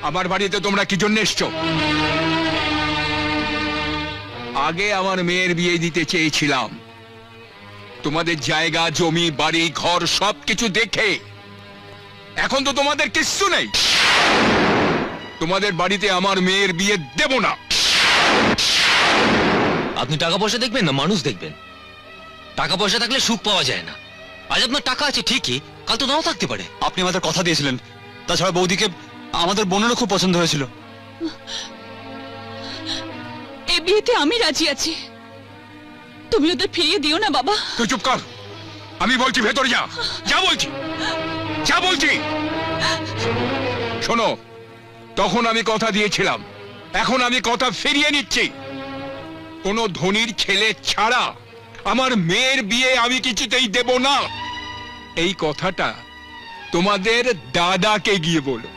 আমার বাড়িতে তোমরা কি জন্য এসছো? আগে আমার মেয়ের বিয়ে দিতে চেয়েছিলাম, তোমাদের জায়গা জমি বাড়ি ঘর সবকিছু দেখে। এখন তো তোমাদের কিচ্ছু নেই। তোমাদের বাড়িতে আমার মেয়ের বিয়ে দেব না। আপনি টাকা পয়সা দেখবেন না মানুষ দেখবেন? টাকা পয়সা থাকলে সুখ পাওয়া যায় না। আজ আপনার টাকা আছে ঠিকই, কাল তো নাও থাকতে পারে। আপনি আমাদের কথা দিয়েছিলেন, তাছাড়া বৌদিকে আমাদের বোনেরও খুব পছন্দ হয়েছিল। এই বিয়েতে আমি রাজি আছি, তুমি ওদের ফিরিয়ে দিও না বাবা। তুই চুপ কর, আমি বলছি ভেতরে যা। যা বলছি, যা বলছি। শোনো, তখন আমি কথা দিয়েছিলাম, এখন আমি কথা ফিরিয়ে নিচ্ছি। কোনো ধনীর ছেলে ছাড়া আমার মেয়ের বিয়ে আমি কিছুতেই দেব না। এই কথাটা তোমাদের দাদাকে গিয়ে বলো।